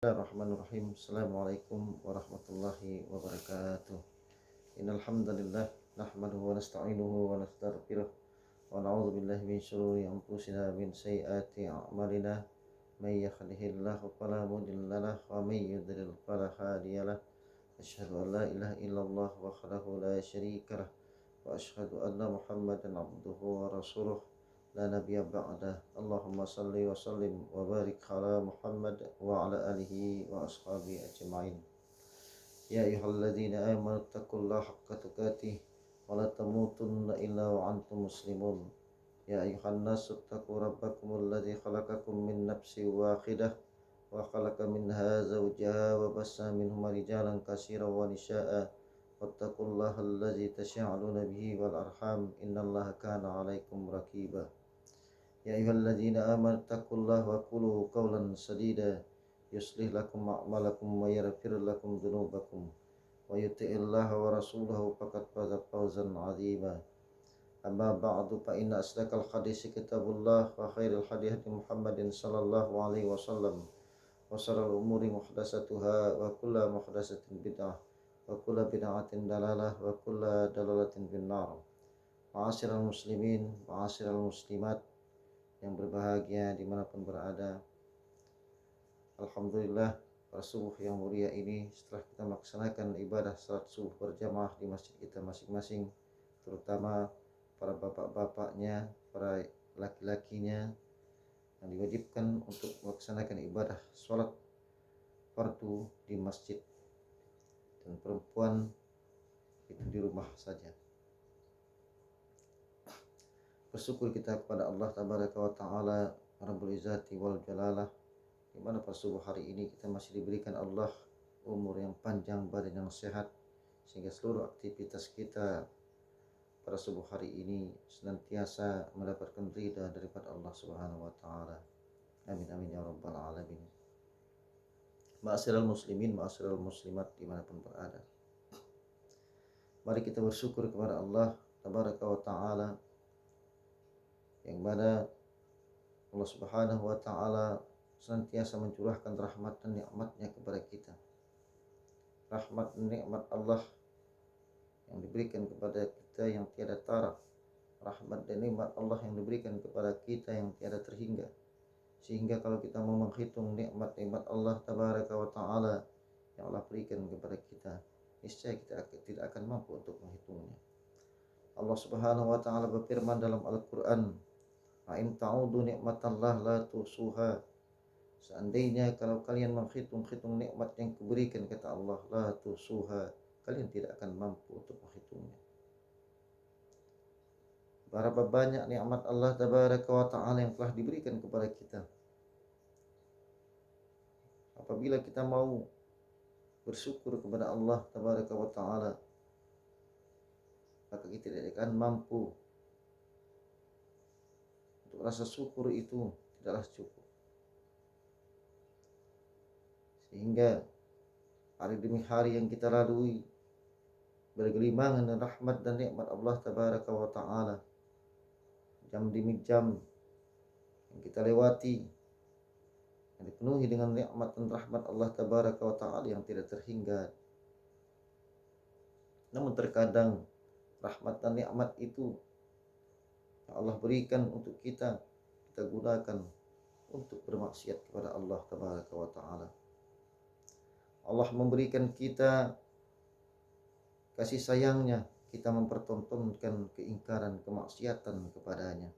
Bismillahirrahmanirrahim. Assalamualaikum warahmatullahi wabarakatuh. Innal hamdalillah nahmaduhu wa nasta'inuhu wa nastaghfiruh wa na'udzu billahi min shururi anfusina min sayyiati a'malina may yahdihillahu fala mudilla lahu wa may yudlil fala hadiya lahu. Asyhadu an la ilaha illallah wahdahu la syarika lah wa asyhadu anna Muhammadan abduhu wa rasuluh la nabiyya ba'dah. Allahumma salli wa sallim wa barik ala Muhammad wa ala alihi wa ashabihi ajma'in. Ya ayyuhalladzina amanu taqullaha haqqa tuqatih wa la tamutunna illa wa antum muslimun. Ya ayyuhan nasu taqu rabbakumul ladzi khalaqakum min nafsin wahidah wa khalaqa minha zawjaha wa bassa minhuma rijalan katsiran wa nisaa'a wattaqullaha alladzi tasaaluna bihi wal arham innallaha kana 'alaikum raqiba. Ya ayyuhalladzina amanu taqullaha wa qulu qawlan sadida yuslih lakum a'malakum wa yaghfir lakum dzunubakum wa yuti'illaha wa rasulahu faqad faza fawzan 'azima. Amma ba'du fa inna asdaqal hadisi kitabullah wa khairul hadi Muhammadin sallallahu alaihi wasallam wa sharral umuri muhdatsatuha wa kullu muhdatsatin bid'ah wa kullu bid'atin dalalah wa kullu dalalatin finnar. Ma'asyiral muslimin, ma'asyiral muslimat yang berbahagia dimanapun berada. Alhamdulillah, pada subuh yang mulia ini setelah kita melaksanakan ibadah salat subuh berjamaah di masjid kita masing-masing, terutama para bapak-bapaknya, para laki-lakinya yang diwajibkan untuk melaksanakan ibadah sholat fardu di masjid, dan perempuan itu di rumah saja. Bersyukur kita kepada Allah Tabaraka wa Ta'ala Rabbul Izzati wal Jalalah, di mana pada subuh hari ini kita masih diberikan Allah umur yang panjang, badan yang sehat, sehingga seluruh aktivitas kita pada subuh hari ini senantiasa mendapatkan ridha daripada Allah Subhanahu wa Ta'ala. Amin amin ya rabbal alamin. Ma'asyiral muslimin, ma'asyiral muslimat dimanapun berada, mari kita bersyukur kepada Allah Tabaraka wa Ta'ala, yang mana Allah Subhanahu wa Ta'ala senantiasa mencurahkan rahmat dan nikmatnya kepada kita. Rahmat dan nikmat Allah yang diberikan kepada kita yang tiada tara, rahmat dan nikmat Allah yang diberikan kepada kita yang tiada terhingga, sehingga kalau kita mau menghitung nikmat-nikmat Allah Tabaraka wa Ta'ala yang Allah berikan kepada kita, niscaya kita tidak akan mampu untuk menghitungnya. Allah Subhanahu wa Ta'ala berfirman dalam Al-Quran, "In ta'udu nikmatallah la tusuha." Seandainya kalau kalian menghitung-hitung nikmat yang kuberikan, kata Allah, la tusuha, kalian tidak akan mampu untuk menghitungnya. Berapa banyak nikmat Allah Tabaraka wa Ta'ala yang telah diberikan kepada kita. Apabila kita mau bersyukur kepada Allah Tabaraka wa Ta'ala, maka kita tidak akan mampu. Untuk rasa syukur itu tidaklah cukup, sehingga hari demi hari yang kita lalui bergelimangan dengan rahmat dan nikmat Allah Tabaraka wa Ta'ala, jam demi jam yang kita lewati yang dipenuhi dengan nikmat dan rahmat Allah Tabaraka wa Ta'ala yang tidak terhingga. Namun terkadang rahmat dan nikmat itu yang Allah berikan untuk kita gunakan untuk bermaksiat kepada Allah Tabaraka wa Ta'ala. Allah memberikan kita kasih sayangnya, kita mempertontonkan keingkaran, kemaksiatan kepadanya.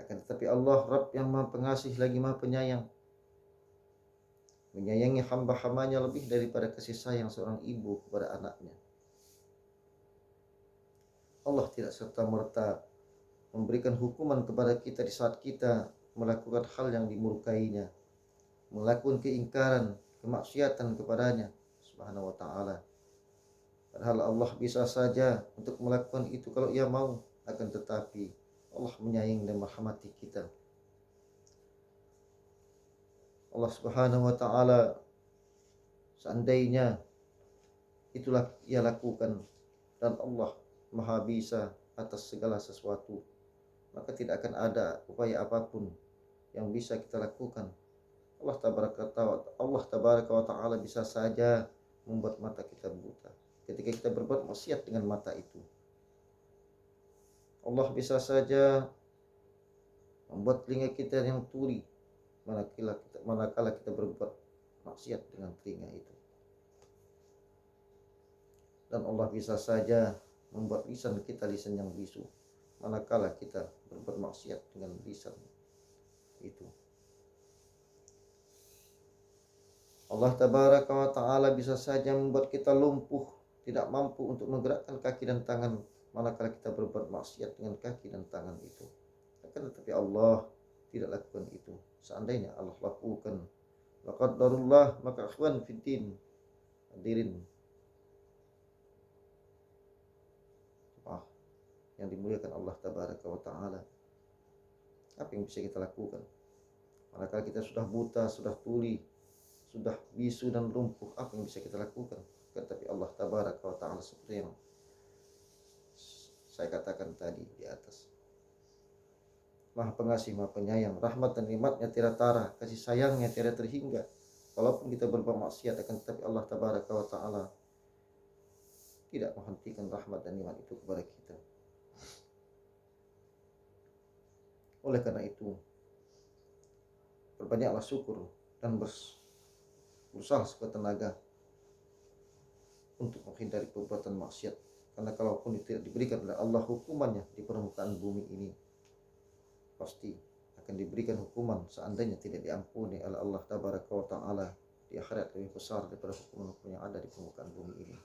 Akan tetapi Allah Rabb yang Maha Pengasih lagi Maha Penyayang, menyayangi hamba-hambanya lebih daripada kasih sayang seorang ibu kepada anaknya. Allah tidak serta-merta memberikan hukuman kepada kita di saat kita melakukan hal yang dimurkainya, melakukan keingkaran, kemaksiatan kepadanya Subhanahu wa Ta'ala. Padahal Allah bisa saja untuk melakukan itu kalau ia mau, akan tetapi Allah menyayangi dan merahmati kita. Allah Subhanahu wa Ta'ala seandainya itulah ia lakukan, dan Allah Maha bisa atas segala sesuatu, maka tidak akan ada upaya apapun yang bisa kita lakukan Allah tabaraka wa ta'ala bisa saja membuat mata kita buta ketika kita berbuat maksiat dengan mata itu. Allah bisa saja membuat telinga kita yang tuli manakala kita berbuat maksiat dengan telinga itu. Dan Allah bisa saja membuat lisan kita lisan yang bisu manakala kita berbuat maksiat dengan lisan itu. Allah tabaraka wa ta'ala bisa saja membuat kita lumpuh, tidak mampu untuk menggerakkan kaki dan tangan manakala kita berbuat maksiat dengan kaki dan tangan itu. Akan tetapi Allah tidak lakukan itu. Seandainya Allah lakukan, laqaddarullah, maka ikhwan fiddin, hadirin yang dimuliakan Allah tabaraka wa ta'ala, apa yang bisa kita lakukan manakala kita sudah buta, sudah tuli, sudah bisu dan lumpuh? Apa yang bisa kita lakukan? Tetapi Allah tabaraka wa ta'ala seperti yang saya katakan tadi di atas, Maha Pengasih, Maha Penyayang, rahmat dan nikmatnya tiada tara, kasih sayangnya tiada terhingga. Walaupun kita berbuat maksiat, akan tetapi Allah tabaraka wa ta'ala tidak menghentikan rahmat dan nikmat itu kepada kita. Oleh karena itu, perbanyaklah syukur dan berusaha sekuat tenaga untuk menghindari perbuatan maksiat. Karena kalaupun itu tidak diberikan oleh Allah hukumannya di permukaan bumi ini, pasti akan diberikan hukuman seandainya tidak diampuni oleh Allah tabaraka wa ta'ala di akhirat lebih besar daripada hukuman-hukuman yang ada di permukaan bumi ini.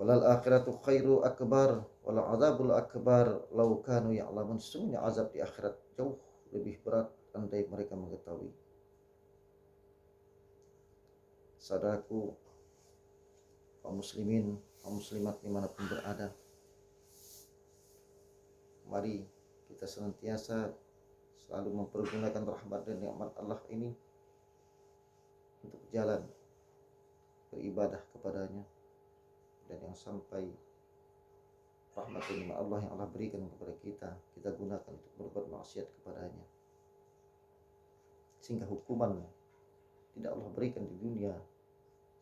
Walal akhiratu khairu akbar walal azabul akbar law kanu ya'lamun. Sesungguhnya azab di akhirat jauh lebih berat andai mereka mengetahui. Saudaraku, kaum muslimin, kaum muslimat dimanapun berada, mari kita senantiasa selalu mempergunakan rahmat dan nikmat Allah ini untuk jalan beribadah kepadanya, dan yang sampai rahmat dan nikmat Allah yang Allah berikan kepada kita gunakan untuk berbuat maksiat kepadanya, sehingga hukuman tidak Allah berikan di dunia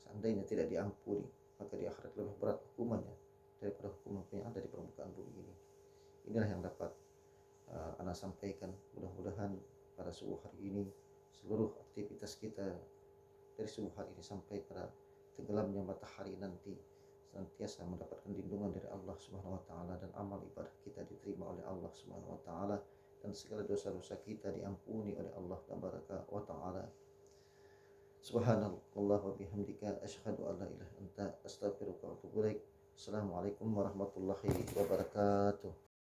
seandainya tidak diampuni, maka di akhirat lebih berat hukumannya daripada hukuman yang ada di permukaan bumi ini. Inilah yang dapat Ana sampaikan. Mudah-mudahan pada subuh hari ini seluruh aktivitas kita dari subuh hari ini sampai pada tenggelamnya matahari nanti senantiasa mendapatkan lindungan dari Allah Subhanahu wa taala, dan amal ibadah kita diterima oleh Allah Subhanahu wa taala, dan segala dosa-dosa kita diampuni oleh Allah tabaraka wa taala. Subhanallah wa bihamdika asyhadu an la ilaha illa anta astaghfiruka wa atubu ilaik. Assalamualaikum warahmatullahi wabarakatuh.